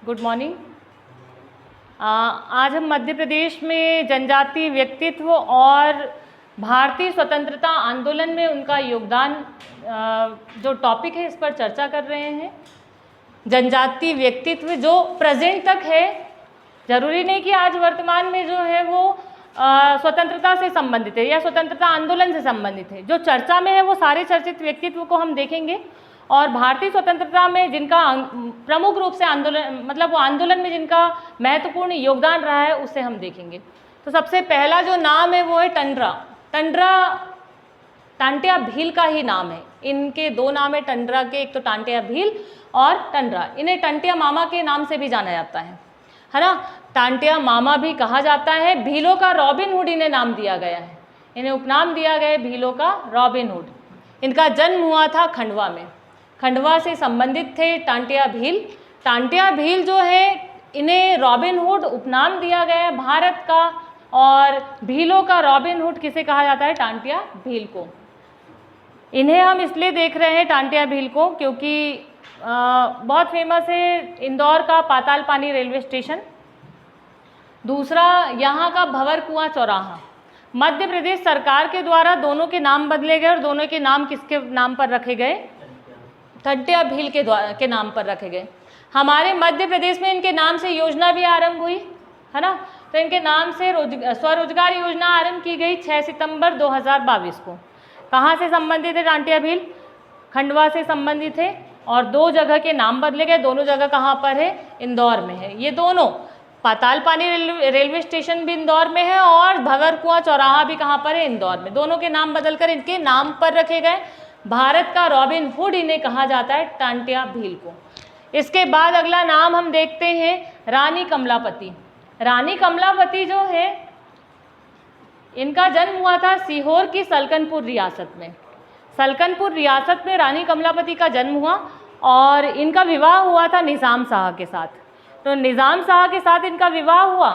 Good morning. आज हम मध्य प्रदेश में जनजातीय व्यक्तित्व और भारतीय स्वतंत्रता आंदोलन में उनका योगदान जो टॉपिक है इस पर चर्चा कर रहे हैं। जनजातीय व्यक्तित्व जो प्रेजेंट तक है, जरूरी नहीं कि आज वर्तमान में जो है वो स्वतंत्रता से संबंधित है या स्वतंत्रता आंदोलन से संबंधित है। जो चर्चा में है वो सारे चर्चित व्यक्तित्व को हम देखेंगे और भारतीय स्वतंत्रता में जिनका प्रमुख रूप से आंदोलन वो आंदोलन में जिनका महत्वपूर्ण योगदान रहा है उसे हम देखेंगे। तो सबसे पहला जो नाम है वो है टंडरा। टांटिया भील का ही नाम है। इनके दो नाम है टंडरा के, एक तो टांटिया भील और टंडरा। इन्हें टंटिया मामा के नाम से भी जाना जाता है ना। टांटिया मामा भी कहा जाता है। भीलों का रॉबिन हुड इन्हें नाम दिया गया है, इन्हें उपनाम दिया गया है भीलों का रॉबिन हुड। इनका जन्म हुआ था खंडवा में। खंडवा से संबंधित थे टांटिया भील। टांटिया भील जो है इन्हें रॉबिन हुड उपनाम दिया गया है भारत का, और भीलों का रॉबिन हुड किसे कहा जाता है? टांटिया भील को। इन्हें हम इसलिए देख रहे हैं टांटिया भील को क्योंकि बहुत फेमस है इंदौर का पाताल पानी रेलवे स्टेशन, दूसरा यहाँ का भंवर कुआं चौराहा। मध्य प्रदेश सरकार के द्वारा दोनों के नाम बदले गए और दोनों के नाम किसके नाम पर रखे गए? टंटिया भील के नाम पर रखे गए। हमारे मध्य प्रदेश में इनके नाम से योजना भी आरंभ हुई है ना। तो इनके नाम से स्वरोजगार योजना आरंभ की गई 6 सितंबर 2022 को। कहाँ से संबंधित है टांटिया भील? खंडवा से संबंधित है और दो जगह के नाम बदले गए। दोनों जगह कहाँ पर है? इंदौर में है। ये दोनों पाताल पानी रेलवे स्टेशन भी इंदौर में है और भंवर कुआं चौराहा भी कहाँ पर है? इंदौर में। दोनों के नाम बदलकर इनके नाम पर रखे गए। भारत का रॉबिन हुड इन्हें कहा जाता है टांटिया भील को। इसके बाद अगला नाम हम देखते हैं रानी कमलापति। रानी कमलापति जो है इनका जन्म हुआ था सीहोर की सलकनपुर रियासत में। सलकनपुर रियासत में रानी कमलापति का जन्म हुआ और इनका विवाह हुआ था निज़ाम शाह के साथ। तो निज़ाम शाह के साथ इनका विवाह हुआ।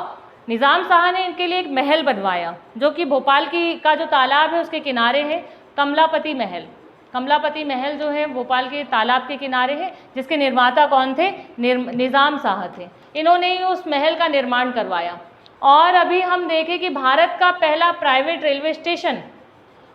निज़ाम शाह ने इनके लिए एक महल बनवाया जो कि भोपाल का जो तालाब है उसके किनारे है, कमलापति महल। कमलापति महल जो है भोपाल के तालाब के किनारे है, जिसके निर्माता कौन थे? निज़ाम शाह थे। इन्होंने ही उस महल का निर्माण करवाया। और अभी हम देखें कि भारत का पहला प्राइवेट रेलवे स्टेशन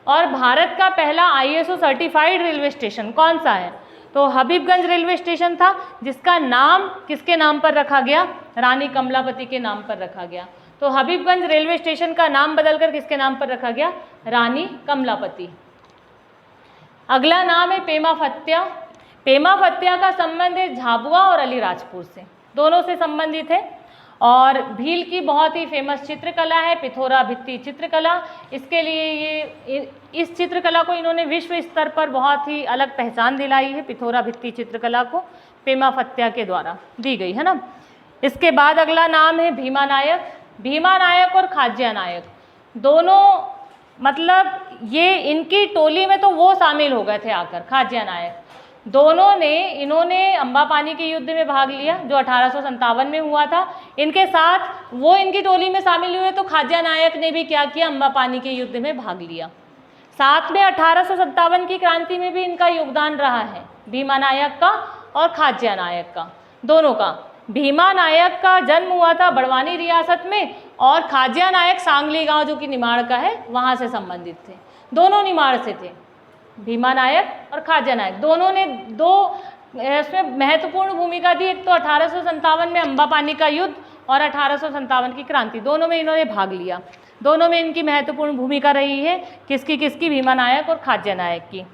और भारत का पहला ISO सर्टिफाइड रेलवे स्टेशन कौन सा है? तो हबीबगंज रेलवे स्टेशन था, जिसका नाम किसके नाम पर रखा गया? रानी कमलापति के नाम पर रखा गया। तो हबीबगंज रेलवे स्टेशन का नाम बदलकर किसके नाम पर रखा गया? रानी कमलापति। अगला नाम है पेमा फत्या। पेमा फत्या का संबंध है झाबुआ और अलीराजपुर से, दोनों से संबंधित है। और भील की बहुत ही फेमस चित्रकला है पिथौरा भित्ति चित्रकला। इसके लिए इस चित्रकला को इन्होंने विश्व स्तर पर बहुत ही अलग पहचान दिलाई है। पिथौरा भित्ति चित्रकला को पेमा फत्या के द्वारा दी गई है ना। इसके बाद अगला नाम है भीमा नायक। भीमा नायक और खाज्या नायक दोनों ये इनकी टोली में तो वो शामिल हो गए थे आकर। खाज्या नायक इन्होंने अम्बापानी के युद्ध में भाग लिया जो 1857 में हुआ था। इनके साथ वो इनकी टोली में शामिल हुए तो खाज्या नायक ने भी क्या किया? अम्बापानी के युद्ध में भाग लिया। साथ में 1857 की क्रांति में भी इनका योगदान रहा है, भीमा नायक का और खाज्या नायक का, दोनों का। भीमा नायक का जन्म हुआ था बड़वानी रियासत में और खाज्या नायक सांगली गांव जो कि निमाड़ का है वहाँ से संबंधित थे। दोनों निमाड़ से थे, भीमा नायक और खाज्या नायक। दोनों ने इसमें महत्वपूर्ण भूमिका दी। एक तो 1857 में अम्बापानी का युद्ध और 1857 की क्रांति, दोनों में इन्होंने भाग लिया। दोनों में इनकी महत्वपूर्ण भूमिका रही है। किसकी? भीमा नायक और खाज्या नायक की।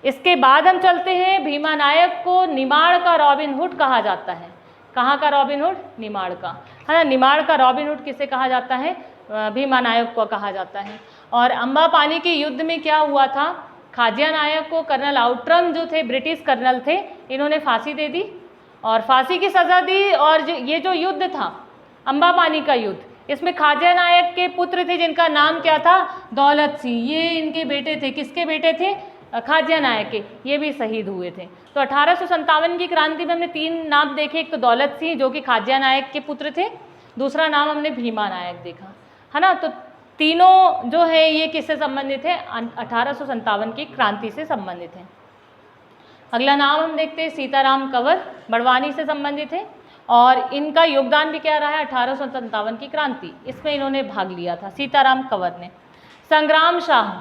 इसके बाद हम चलते हैं, भीमा नायक को निमाड़ का रॉबिन हुड कहा जाता है। कहाँ का रॉबिन हुड? निमाड़ का, है ना। निमाड़ का रॉबिन हुड किसे कहा जाता है? भीमा नायक को कहा जाता है। और अम्बापानी के युद्ध में क्या हुआ था? खाज्या नायक को कर्नल आउट्रम जो थे, ब्रिटिश कर्नल थे, इन्होंने फांसी दे दी और फांसी की सज़ा दी। और ये जो युद्ध था अम्बापानी का युद्ध, इसमें खाज्या नायक के पुत्र थे जिनका नाम क्या था? दौलत सिंह। ये इनके बेटे थे। किसके बेटे थे? खाज्या नायक के। ये भी शहीद हुए थे। तो 1857 की क्रांति में हमने 3 नाम देखे। एक तो दौलत सिंह जो कि खाज्या नायक के पुत्र थे, दूसरा नाम हमने भीमा नायक देखा, है ना। तो तीनों जो है ये किससे संबंधित है? 1857 की क्रांति से संबंधित है। अगला नाम हम देखते हैं सीताराम कंवर, बड़वानी से संबंधित है। और इनका योगदान भी क्या रहा है, 1857 की क्रांति, इसमें इन्होंने भाग लिया था, सीताराम कंवर ने। संग्राम शाह,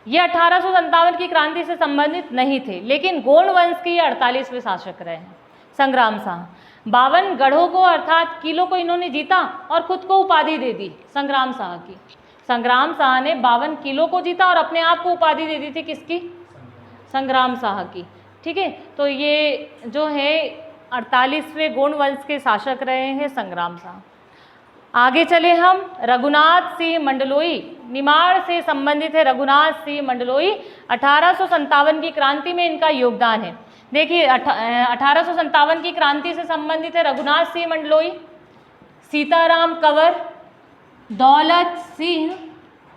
ये 1857 की क्रांति से संबंधित नहीं थे, लेकिन गोंड वंश के 48वें शासक रहे हैं संग्राम शाह। 52 गढ़ों को अर्थात किलों को इन्होंने जीता और खुद को उपाधि दे दी संग्राम शाह की। संग्राम शाह ने 52 किलों को जीता और अपने आप को उपाधि दे दी थी किसकी, संग्राम शाह की। ठीक है, तो ये जो है 48वें गोंड वंश के शासक रहे हैं संग्राम शाह। आगे चले हम, रघुनाथ सिंह मंडलोई, निमाड़ से संबंधित है रघुनाथ सिंह मंडलोई। 1857 की क्रांति में इनका योगदान है। देखिए 1857 की क्रांति से संबंधित है रघुनाथ सिंह मंडलोई, सीताराम कंवर, दौलत सिंह,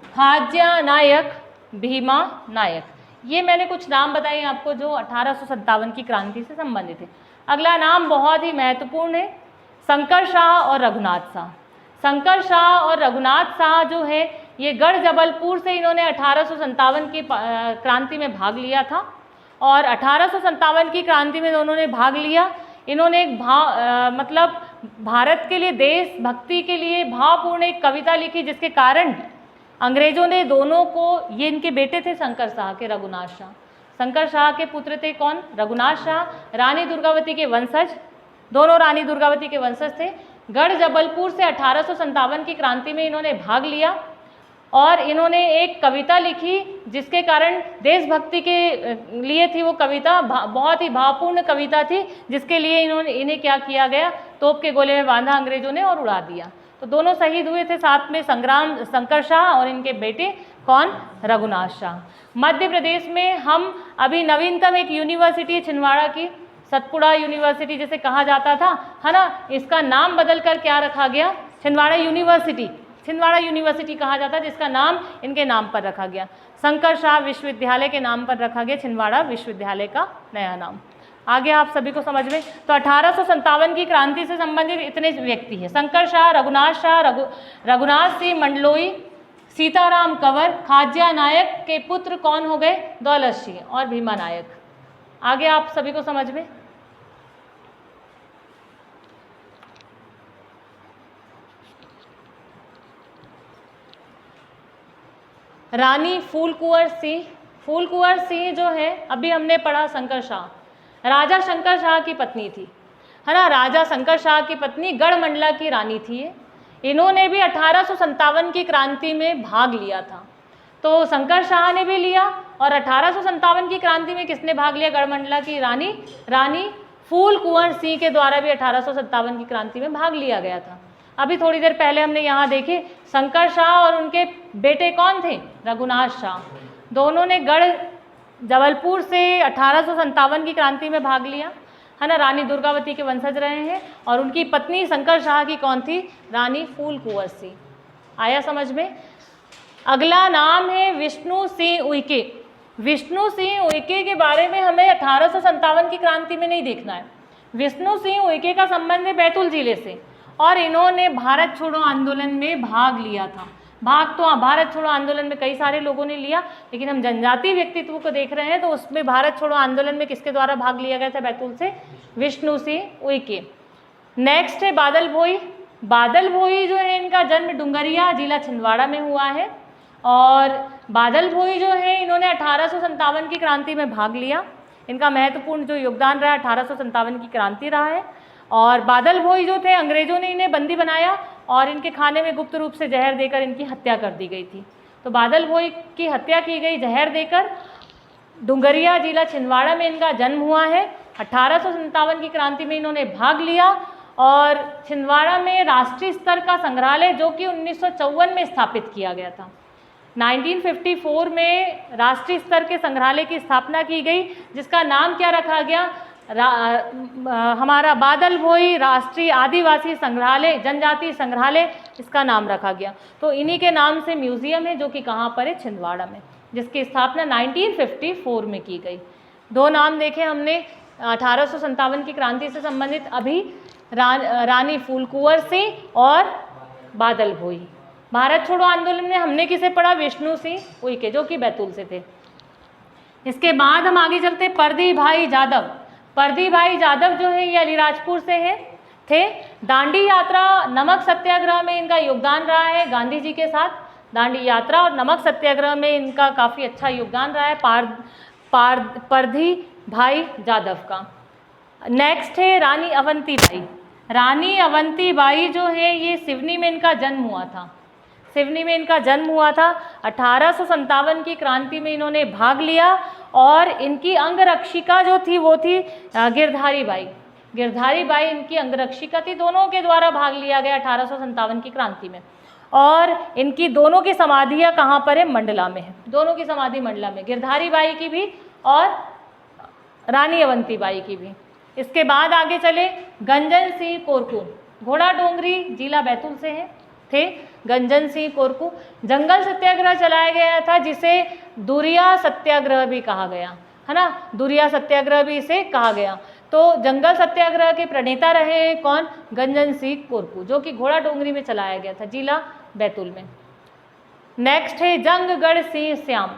खाज्या नायक, भीमा नायक। ये मैंने कुछ नाम बताए आपको जो 1857 की क्रांति से संबंधित है। अगला नाम बहुत ही महत्वपूर्ण है, शंकर शाह और रघुनाथ शाह। शंकर शाह और रघुनाथ शाह जो है ये गढ़ जबलपुर से इन्होंने 1857 की क्रांति में भाग लिया था और 1857 की क्रांति में उन्होंने भाग लिया। इन्होंने एक मतलब भारत के लिए, देशभक्ति के लिए भावपूर्ण एक कविता लिखी, जिसके कारण अंग्रेजों ने दोनों को, ये इनके बेटे थे शंकर शाह के, रघुनाथ शाह, शंकर शाह के पुत्र थे कौन, रघुनाथ शाह, रानी दुर्गावती के वंशज, दोनों रानी दुर्गावती के वंशज थे। गढ़ जबलपुर से 1857 की क्रांति में इन्होंने भाग लिया और इन्होंने एक कविता लिखी, जिसके कारण देशभक्ति के लिए थी वो कविता, बहुत ही भावपूर्ण कविता थी, जिसके लिए इन्हें क्या किया गया, तोप के गोले में बांधा अंग्रेजों ने और उड़ा दिया। तो दोनों शहीद हुए थे साथ में, शंकर शाह और इनके बेटे कौन, रघुनाथ शाह। मध्य प्रदेश में हम अभी नवीनतम एक यूनिवर्सिटी है छिंदवाड़ा की, सतपुड़ा यूनिवर्सिटी जिसे कहा जाता था, है ना, इसका नाम बदलकर क्या रखा गया, छिंदवाड़ा यूनिवर्सिटी, छिंदवाड़ा यूनिवर्सिटी कहा जाता है, जिसका नाम इनके नाम पर रखा गया। शंकर शाह विश्वविद्यालय के नाम पर रखा गया छिंदवाड़ा विश्वविद्यालय का नया नाम। आगे आप सभी को समझ में, तो 1857 की क्रांति से संबंधित इतने व्यक्ति हैं, शंकर शाह, रघुनाथ शाह, रघुनाथ सिंह मंडलोई, सीताराम कंवर, खाज्या नायक के पुत्र कौन हो गए, दौलत सिंह और भीमा नायक। आगे आप सभी को समझ में। रानी फूल कुंवर सिंह, फूल कुंवर सिंह जो है अभी हमने पढ़ा शंकर शाह, राजा शंकर शाह की पत्नी थी, है ना, राजा शंकर शाह की पत्नी गढ़मंडला की रानी थी। इन्होंने भी 1857 की क्रांति में भाग लिया था, तो शंकर शाह ने भी लिया और 1857 की क्रांति में किसने भाग लिया, गढ़मंडला की रानी फूल कुंवर सिंह के द्वारा भी 1857 की क्रांति में भाग लिया गया था। अभी थोड़ी देर पहले हमने यहाँ देखे शंकर शाह और उनके बेटे कौन थे, रघुनाथ शाह, दोनों ने गढ़ जबलपुर से 1857 की क्रांति में भाग लिया, है ना, रानी दुर्गावती के वंशज रहे हैं और उनकी पत्नी शंकर शाह की कौन थी, रानी फूल कुंवर सिंह। आया समझ में। अगला नाम है विष्णु सिंह उइके। विष्णु सिंह उइके के बारे में हमें 1857 की क्रांति में नहीं देखना है। विष्णु सिंह उइके का संबंध है बैतूल जिले से और इन्होंने भारत छोड़ो आंदोलन में भाग लिया था। भाग तो भारत छोड़ो आंदोलन में कई सारे लोगों ने लिया, लेकिन हम जनजातीय व्यक्तित्व को देख रहे हैं तो उसमें भारत छोड़ो आंदोलन में किसके द्वारा भाग लिया गया था, बैतूल से विष्णु सिंह उइके। नेक्स्ट है बादल भोई। बादल भोई जो है इनका जन्म डुंगरिया जिला छिंदवाड़ा में हुआ है और बादल भोई जो है इन्होंने 1857 की क्रांति में भाग लिया। इनका महत्वपूर्ण जो योगदान रहा 1857 की क्रांति रहा है। और बादल भोई जो थे अंग्रेजों ने इन्हें बंदी बनाया और इनके खाने में गुप्त रूप से जहर देकर इनकी हत्या कर दी गई थी। तो बादल भोई की हत्या की गई जहर देकर। डुंगरिया जिला छिंदवाड़ा में इनका जन्म हुआ है। 1857 की क्रांति में इन्होंने भाग लिया और छिंदवाड़ा में राष्ट्रीय स्तर का संग्रहालय जो कि 1954 में स्थापित किया गया था। 1954 में राष्ट्रीय स्तर के संग्रहालय की स्थापना की गई जिसका नाम क्या रखा गया, हमारा बादल भोई राष्ट्रीय आदिवासी संग्रहालय, जनजातीय संग्रहालय, इसका नाम रखा गया। तो इन्हीं के नाम से म्यूजियम है जो कि कहाँ पर है, छिंदवाड़ा में, जिसकी स्थापना 1954 में की गई। दो नाम देखे हमने 1857 की क्रांति से संबंधित, अभी रानी फूल कुंवर सिंह और बादल भोई। भारत छोड़ो आंदोलन में हमने किसे पढ़ा, विष्णु सिंह उइके जो कि बैतूल से थे। इसके बाद हम आगे चलते, परदी भाई जादव। परदी भाई जादव जो है ये अलीराजपुर से है। थे। दांडी यात्रा, नमक सत्याग्रह में इनका योगदान रहा है गांधी जी के साथ। दांडी यात्रा और नमक सत्याग्रह में इनका काफ़ी अच्छा योगदान रहा है पारधी भाई जादव का। नेक्स्ट है रानी अवंतीबाई। रानी अवंतीबाई जो है ये सिवनी में इनका जन्म हुआ था। सिवनी में इनका जन्म हुआ था। 1857 की क्रांति में इन्होंने भाग लिया और इनकी अंगरक्षिका जो थी वो थी गिरधारी बाई। गिरधारी बाई इनकी अंगरक्षिका थी। दोनों के द्वारा भाग लिया गया 1857 की क्रांति में। और इनकी दोनों की समाधियाँ कहाँ पर है? मंडला में है। दोनों की समाधि मंडला में, गिरधारी बाई की भी और रानी अवंतीबाई की भी। इसके बाद आगे चले, गंजन सिंह कोरकू, घोड़ा डोंगरी जिला बैतूल से थे गंजन सिंह कोरकू। जंगल सत्याग्रह चलाया गया था जिसे दुरिया सत्याग्रह भी कहा गया है ना, दुरिया सत्याग्रह भी इसे कहा गया। तो जंगल सत्याग्रह के प्रणेता रहे हैं कौन? गंजन सिंह कोरकू, जो कि घोड़ा डोंगरी में चलाया गया था, जिला बैतूल में। नेक्स्ट है जंगगढ़ सिंह श्याम।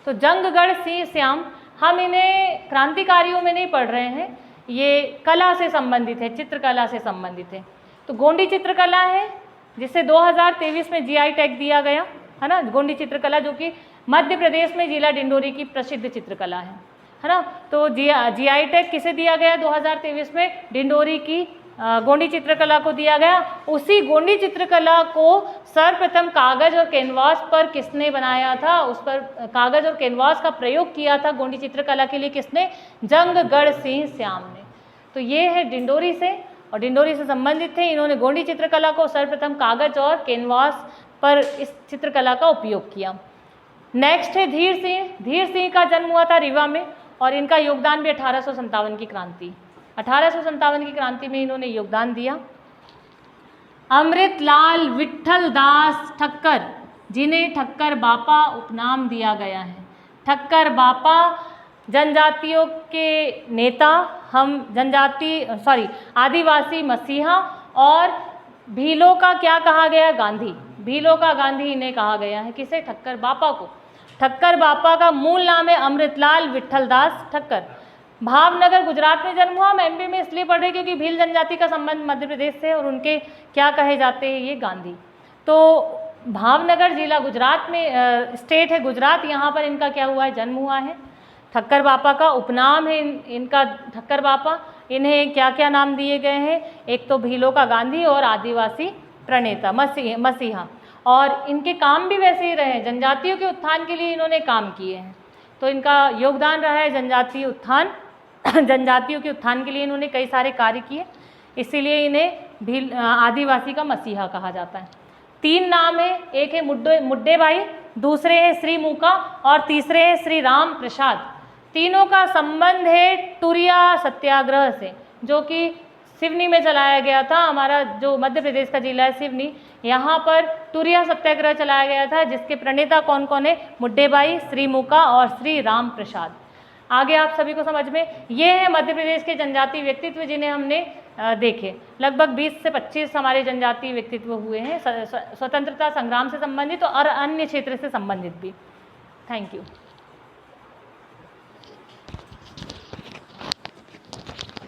तो जंगगढ़ सिंह श्याम, हम इन्हें क्रांतिकारियों में नहीं पढ़ रहे हैं, ये कला से संबंधित है, चित्रकला से संबंधित है। तो गोंडी चित्रकला है जिसे 2023 में जीआई टैग दिया गया है ना, गोंडी चित्रकला जो कि मध्य प्रदेश में जिला डिंडोरी की प्रसिद्ध चित्रकला है ना। तो जीआई टैग किसे दिया गया 2023 में? डिंडोरी की गोंडी चित्रकला को दिया गया। उसी गोंडी चित्रकला को सर्वप्रथम कागज और कैनवास पर किसने बनाया था? उस पर कागज और कैनवास का प्रयोग किया था गोंडी चित्रकला के लिए किसने? जंगगढ़ सिंह श्याम ने। तो ये है डिंडोरी से और डिंडोरी से संबंधित थे। इन्होंने गोंडी चित्रकला को सर्वप्रथम कागज और कैनवास पर इस चित्रकला का उपयोग किया। नेक्स्ट है धीर सिंह। धीर सिंह का जन्म हुआ था रीवा में और इनका योगदान भी 1857 की क्रांति, 1857 की क्रांति में इन्होंने योगदान दिया। अमृतलाल विट्ठल दास ठक्कर, जिन्हें ठक्कर बापा उपनाम दिया गया है। ठक्कर बापा जनजातियों के नेता, आदिवासी मसीहा और भीलों का क्या कहा गया? गांधी। भीलों का गांधी इन्हें कहा गया है। किसे? ठक्कर बापा को। ठक्कर बापा का मूल नाम है अमृतलाल विट्ठल दास ठक्कर। भावनगर गुजरात में जन्म हुआ। हम एमपी में इसलिए पढ़ रहे क्योंकि भील जनजाति का संबंध मध्य प्रदेश से, और उनके क्या कहे जाते हैं? ये गांधी। तो भावनगर जिला गुजरात में स्टेट है गुजरात, यहाँ पर इनका क्या हुआ है? जन्म हुआ है। ठक्कर बापा का उपनाम है इनका ठक्कर बापा। इन्हें क्या क्या नाम दिए गए हैं? एक तो भीलों का गांधी और आदिवासी प्रणेता मसीहा। और इनके काम भी वैसे ही रहे, जनजातियों के उत्थान के लिए इन्होंने काम किए हैं। तो इनका योगदान रहा है जनजातीय उत्थान, जनजातियों के उत्थान के लिए इन्होंने कई सारे कार्य किए, इसीलिए इन्हें आदिवासी का मसीहा कहा जाता है। 3 नाम है, एक है मुड्डे भाई, दूसरे हैं श्री मूका और तीसरे हैं श्री राम प्रसाद। तीनों का संबंध है टुरिया सत्याग्रह से, जो कि सिवनी में चलाया गया था। हमारा जो मध्य प्रदेश का जिला है सिवनी, यहाँ पर टुरिया सत्याग्रह चलाया गया था, जिसके प्रणेता कौन कौन है? मुड्डे भाई, श्री मूका और श्री राम प्रसाद। आगे आप सभी को समझ में, ये है मध्य प्रदेश के जनजातीय व्यक्तित्व जिन्हें हमने देखे। लगभग 20 से 25 हमारे जनजातीय व्यक्तित्व हुए हैं, स्वतंत्रता संग्राम से संबंधित और अन्य क्षेत्र से संबंधित भी। Thank you.